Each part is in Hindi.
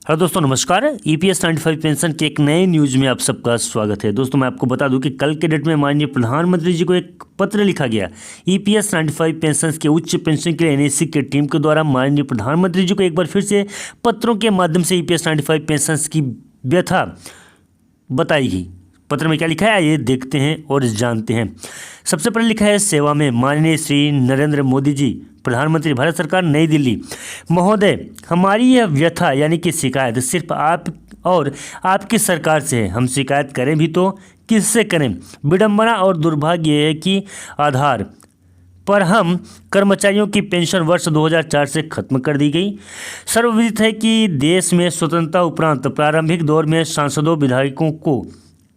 हेलो दोस्तों, नमस्कार। ईपीएस 95 पेंशन के एक नए न्यूज में आप सबका स्वागत है। दोस्तों, मैं आपको बता दूं कि कल के डेट में माननीय प्रधानमंत्री जी को एक पत्र लिखा गया। ईपीएस 95 पेंशन के उच्च पेंशन के लिए एनएससी की टीम के द्वारा माननीय प्रधानमंत्री जी को एक बार फिर से पत्रों के माध्यम से ईपीएस 95 पेंशन की व्यथा बताई गई। पत्र में क्या लिखा है, ये देखते हैं और जानते हैं। सबसे पहले लिखा है, सेवा में माननीय श्री नरेंद्र मोदी जी, प्रधानमंत्री भारत सरकार, नई दिल्ली। महोदय, हमारी यह व्यथा यानी कि शिकायत सिर्फ आप और आपकी सरकार से है। हम शिकायत करें भी तो किससे करें? विडंबना और दुर्भाग्य यह है कि आधार पर हम कर्मचारियों की पेंशन वर्ष 2004 से खत्म कर दी गई। सर्वविदित है कि देश में स्वतंत्रता उपरांत प्रारंभिक दौर में सांसदों विधायकों को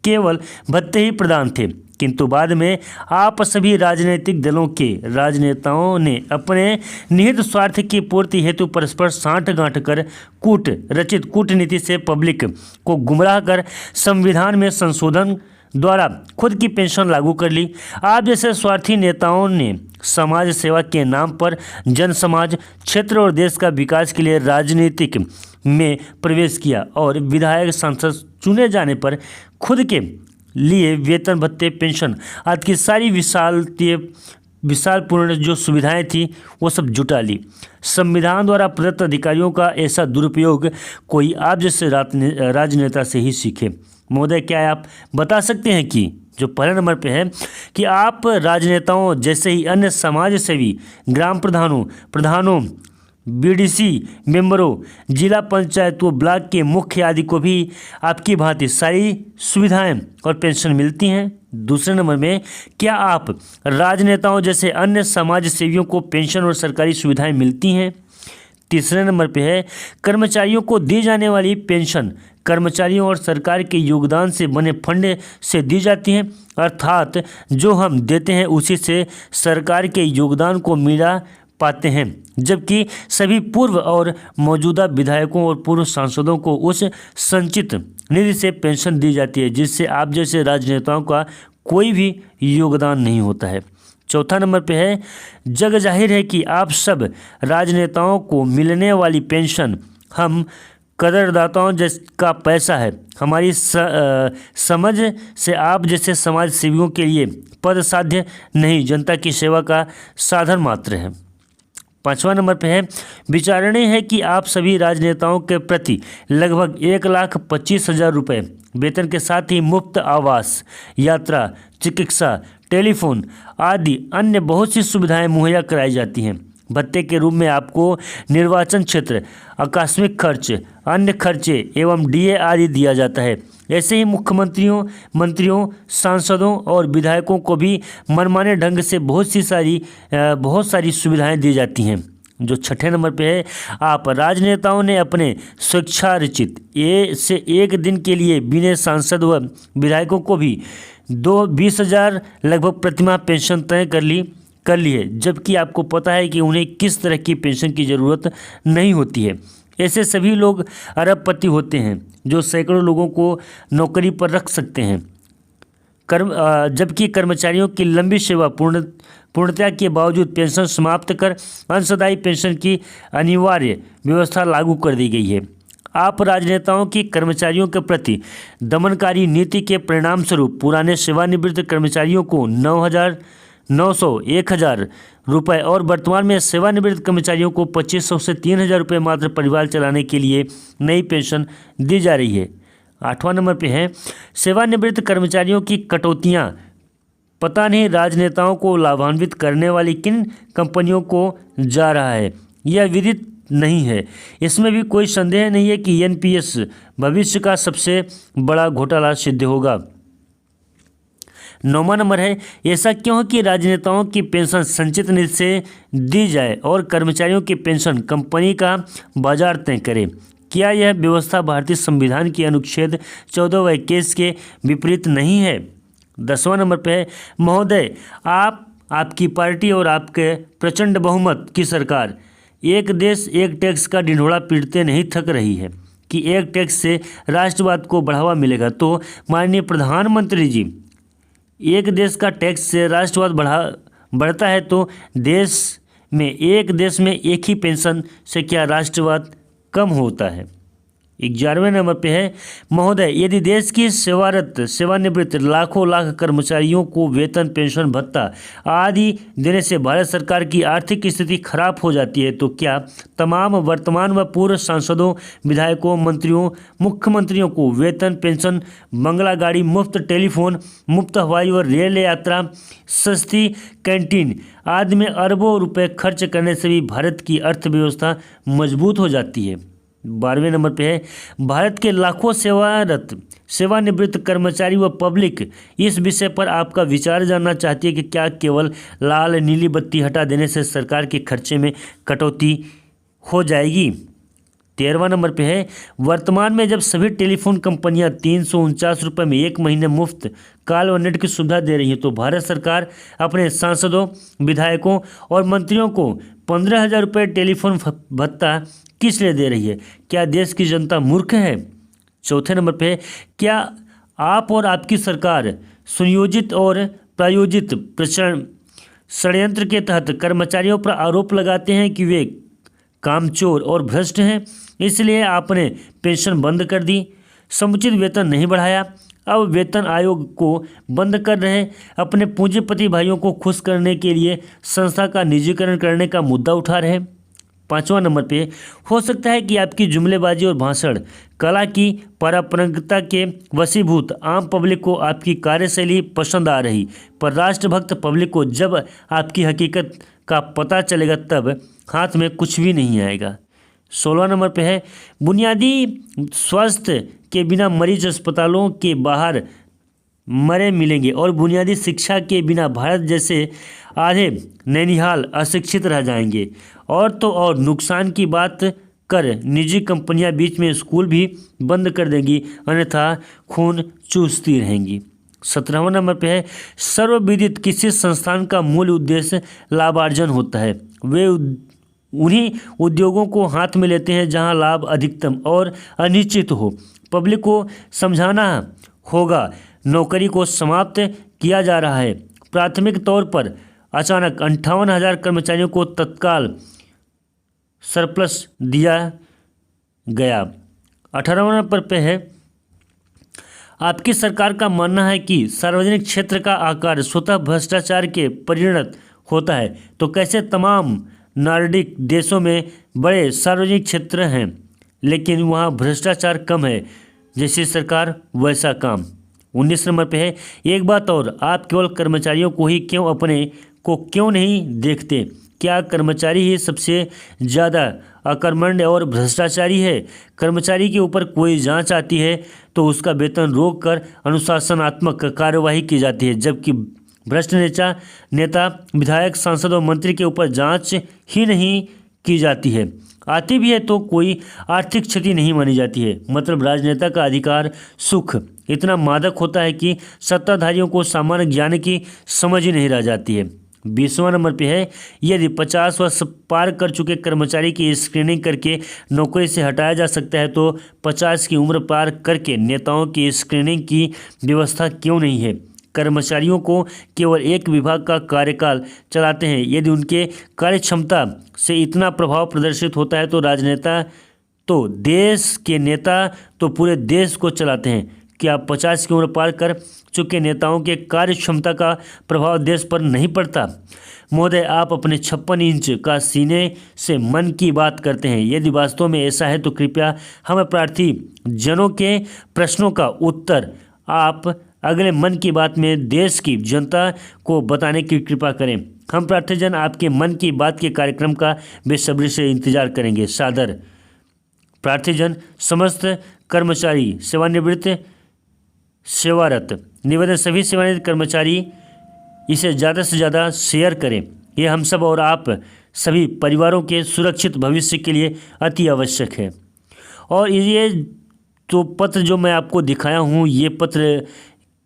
केवल भत्ते ही प्रदान थे, किंतु बाद में आप सभी राजनीतिक दलों के राजनेताओं ने अपने निहित स्वार्थ की पूर्ति हेतु परस्पर सांठ-गांठ कर रचित कूटनीति से पब्लिक को गुमराह कर संविधान में संशोधन द्वारा खुद की पेंशन लागू कर ली। आप जैसे स्वार्थी नेताओं ने समाज सेवा के नाम पर जन समाज, क्षेत्र और देश का विकास के लिए राजनीतिक में प्रवेश किया और विधायक सांसद चुने जाने पर खुद के लिए वेतन भत्ते, पेंशन आदि की सारी विशालपूर्ण जो सुविधाएं थी वो सब जुटा ली। संविधान द्वारा प्रदत्त अधिकारियों का ऐसा दुरुपयोग कोई आप जैसे राजनेता से ही सीखे। महोदय, क्या आप बता सकते हैं कि जो पहले नंबर पे है कि आप राजनेताओं जैसे ही अन्य समाज सेवी, ग्राम प्रधानों, बीडीसी मेंबरों, जिला पंचायत व ब्लॉक के मुख्य आदि को भी आपकी भांति सारी सुविधाएं और पेंशन मिलती हैं? दूसरे नंबर में, क्या आप राजनेताओं जैसे अन्य समाज सेवियों को पेंशन और सरकारी सुविधाएं मिलती हैं? तीसरे नंबर पे है, कर्मचारियों को दी जाने वाली पेंशन कर्मचारियों और सरकार के योगदान से बने फंड से दी जाती हैं, अर्थात जो हम देते हैं उसी से सरकार के योगदान को मिला पाते हैं, जबकि सभी पूर्व और मौजूदा विधायकों और पूर्व सांसदों को उस संचित निधि से पेंशन दी जाती है, जिससे आप जैसे राजनेताओं का कोई भी योगदान नहीं होता है। चौथा नंबर पे है, जग जाहिर है कि आप सब राजनेताओं को मिलने वाली पेंशन हम करदाताओं का पैसा है। हमारी समझ से आप जैसे समाज सेवियों के लिए पद साध्य नहीं, जनता की सेवा का साधन मात्र है। पांचवा नंबर पे है, विचारणीय है कि आप सभी राजनेताओं के प्रति लगभग 1,25,000 रुपये वेतन के साथ ही मुफ्त आवास, यात्रा, चिकित्सा, टेलीफोन आदि अन्य बहुत सी सुविधाएं मुहैया कराई जाती हैं। भत्ते के रूप में आपको निर्वाचन क्षेत्र, आकस्मिक खर्च, अन्य खर्चे एवं डीए आदि दिया जाता है। ऐसे ही मुख्यमंत्रियों, मंत्रियों, सांसदों और विधायकों को भी मनमाने ढंग से बहुत सारी सुविधाएं दी जाती हैं। जो छठे नंबर पे है, आप राजनेताओं ने अपने स्वेच्छारचित से एक दिन के लिए बिना सांसद व विधायकों को भी 20,000 लगभग प्रतिमाह पेंशन तय कर ली है, जबकि आपको पता है कि उन्हें किस तरह की पेंशन की ज़रूरत नहीं होती है। ऐसे सभी लोग अरबपति होते हैं जो सैकड़ों लोगों को नौकरी पर रख सकते हैं। जबकि कर्मचारियों की लंबी सेवा पूर्णता के बावजूद पेंशन समाप्त कर अंशदायी पेंशन की अनिवार्य व्यवस्था लागू कर दी गई है। आप राजनेताओं की कर्मचारियों के प्रति दमनकारी नीति के परिणाम स्वरूप पुराने सेवानिवृत्त कर्मचारियों को 900, 1,000 रुपये और वर्तमान में सेवानिवृत्त कर्मचारियों को 2,500 से 3,000 रुपये मात्र परिवार चलाने के लिए नई पेंशन दी जा रही है। आठवां नंबर पे है, सेवानिवृत्त कर्मचारियों की कटौतियां पता नहीं राजनेताओं को लाभान्वित करने वाली किन कंपनियों को जा रहा है, यह विदित नहीं है। इसमें भी कोई संदेह नहीं है कि एनपीएस भविष्य का सबसे बड़ा घोटाला सिद्ध होगा। 9वां नंबर है, ऐसा क्यों कि राजनेताओं की पेंशन संचित निधि से दी जाए और कर्मचारियों की पेंशन कंपनी का बाजार तय करे? क्या यह व्यवस्था भारतीय संविधान की अनुच्छेद 14 व 21 के विपरीत नहीं है? 10वां नंबर पे है, महोदय, आपकी पार्टी और आपके प्रचंड बहुमत की सरकार एक देश एक टैक्स का ढिंढोरा पीटते नहीं थक रही है कि एक टैक्स से राष्ट्रवाद को बढ़ावा मिलेगा। तो माननीय प्रधानमंत्री जी, एक देश का टैक्स से राष्ट्रवाद बढ़ता है तो एक देश में एक ही पेंशन से क्या राष्ट्रवाद कम होता है? 11वें नंबर पे है, महोदय यदि देश की सेवारत सेवानिवृत्त लाखों लाख कर्मचारियों को वेतन, पेंशन, भत्ता आदि देने से भारत सरकार की आर्थिक स्थिति खराब हो जाती है तो क्या तमाम वर्तमान व पूर्व सांसदों, विधायकों, मंत्रियों, मुख्यमंत्रियों को वेतन, पेंशन, बंगला गाड़ी, मुफ्त टेलीफोन, मुफ्त हवाई और रेल यात्रा, सस्ती कैंटीन आदि में अरबों रुपए खर्च करने से भी भारत की अर्थव्यवस्था मजबूत हो जाती है? 12वें नंबर पे है, भारत के लाखों सेवारत सेवानिवृत्त कर्मचारी व पब्लिक इस विषय पर आपका विचार जानना चाहती है कि क्या केवल लाल नीली बत्ती हटा देने से सरकार के खर्चे में कटौती हो जाएगी? 13वां नंबर पे है, वर्तमान में जब सभी टेलीफोन कंपनियां 349 रुपये में एक महीने मुफ्त कॉल व नेट की सुविधा दे रही है तो भारत सरकार अपने सांसदों, विधायकों और मंत्रियों को 15,000 रुपये टेलीफोन भत्ता किस लिए दे रही है? क्या देश की जनता मूर्ख है? 4थे नंबर पे, क्या आप और आपकी सरकार सुनियोजित और प्रायोजित षड्यंत्र के तहत कर्मचारियों पर आरोप लगाते हैं कि वे कामचोर और भ्रष्ट हैं, इसलिए आपने पेंशन बंद कर दी, समुचित वेतन नहीं बढ़ाया, अब वेतन आयोग को बंद कर रहे, अपने पूंजीपति भाइयों को खुश करने के लिए संस्था का निजीकरण करने का मुद्दा उठा रहे? 5वां नंबर पे, हो सकता है कि आपकी जुमलेबाजी और भाषण कला की पारंपरिकता के वशीभूत आम पब्लिक को आपकी कार्यशैली पसंद आ रही, पर राष्ट्रभक्त पब्लिक को जब आपकी हकीकत का पता चलेगा तब हाथ में कुछ भी नहीं आएगा। 16वां नंबर पे है, बुनियादी स्वास्थ्य के बिना मरीज अस्पतालों के बाहर मरे मिलेंगे और बुनियादी शिक्षा के बिना भारत जैसे आधे नैनीहाल अशिक्षित रह जाएंगे। और तो और नुकसान की बात कर निजी कंपनियां बीच में स्कूल भी बंद कर देंगी, अन्यथा खून चूसती रहेंगी। 17वां नंबर पे है, सर्वविदित किसी संस्थान का मूल उद्देश्य लाभार्जन होता है। वे उन्हीं उद्योगों को हाथ में लेते हैं जहां लाभ अधिकतम और अनिश्चित हो। पब्लिक को समझाना होगा नौकरी को समाप्त किया जा रहा है। प्राथमिक तौर पर अचानक 58,000 कर्मचारियों को तत्काल सरप्लस दिया गया। 18वां नंबर पे है, आपकी सरकार का मानना है कि सार्वजनिक क्षेत्र का आकार स्वतः भ्रष्टाचार के परिणत होता है तो कैसे तमाम नॉर्डिक देशों में बड़े सार्वजनिक क्षेत्र हैं लेकिन वहाँ भ्रष्टाचार कम है, जैसी सरकार वैसा काम। 19 नंबर पे है, एक बात और, आप केवल कर्मचारियों को ही क्यों नहीं देखते? क्या कर्मचारी ही सबसे ज़्यादा अकर्मण्य और भ्रष्टाचारी है? कर्मचारी के ऊपर कोई जांच आती है तो उसका वेतन रोक कर अनुशासनात्मक कार्यवाही की जाती है, जबकि भ्रष्ट नेता, विधायक, सांसद और मंत्री के ऊपर जांच ही नहीं की जाती है। आती भी है तो कोई आर्थिक क्षति नहीं मानी जाती है। मतलब राजनेता का अधिकार सुख इतना मादक होता है कि सत्ताधारियों को सामान्य ज्ञान की समझ ही नहीं रह जाती है। 20वां नंबर पे है, यदि 50 वर्ष पार कर चुके कर्मचारी की स्क्रीनिंग करके नौकरी से हटाया जा सकता है तो 50 की उम्र पार करके नेताओं की स्क्रीनिंग की व्यवस्था क्यों नहीं है? कर्मचारियों को केवल एक विभाग का कार्यकाल चलाते हैं। यदि उनके कार्य क्षमता से इतना प्रभाव प्रदर्शित होता है तो राजनेता तो देश के नेता तो पूरे देश को चलाते हैं। क्या 50 की उम्र पार कर चुके नेताओं के कार्य क्षमता का प्रभाव देश पर नहीं पड़ता? महोदय, आप अपने 56 इंच का सीने से मन की बात करते हैं। यदि वास्तव में ऐसा है तो कृपया हम प्रार्थी जनों के प्रश्नों का उत्तर आप अगले मन की बात में देश की जनता को बताने की कृपा करें। हम प्रार्थीजन आपके मन की बात के कार्यक्रम का बेसब्री से इंतजार करेंगे। सादर प्रार्थीजन समस्त कर्मचारी सेवानिवृत्त सेवारत। निवेदन, सभी सेवानिवृत्त कर्मचारी इसे ज़्यादा से ज़्यादा शेयर करें। ये हम सब और आप सभी परिवारों के सुरक्षित भविष्य के लिए अति आवश्यक है। और ये तो पत्र जो मैं आपको दिखाया हूँ, ये पत्र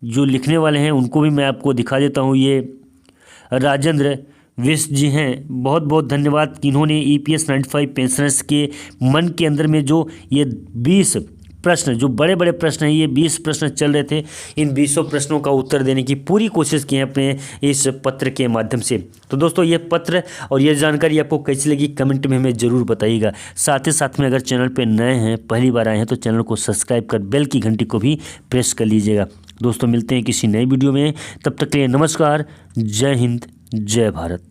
जो लिखने वाले हैं उनको भी मैं आपको दिखा देता हूँ। ये राजेंद्र विश जी हैं, बहुत बहुत धन्यवाद कि इन्होंने EPS 95 पेंशनर्स के मन के अंदर में जो ये 20 प्रश्न, जो बड़े बड़े प्रश्न हैं, ये 20 प्रश्न चल रहे थे, इन 20 प्रश्नों का उत्तर देने की पूरी कोशिश की है अपने इस पत्र के माध्यम से। तो दोस्तों ये पत्र और ये जानकारी आपको कैसी लगी कमेंट में हमें ज़रूर बताइएगा। साथ ही साथ में अगर चैनल पर नए हैं, पहली बार आए हैं, तो चैनल को सब्सक्राइब कर बेल की घंटी को भी प्रेस कर लीजिएगा। दोस्तों मिलते हैं किसी नई वीडियो में, तब तक के लिए नमस्कार, जय हिंद, जय भारत।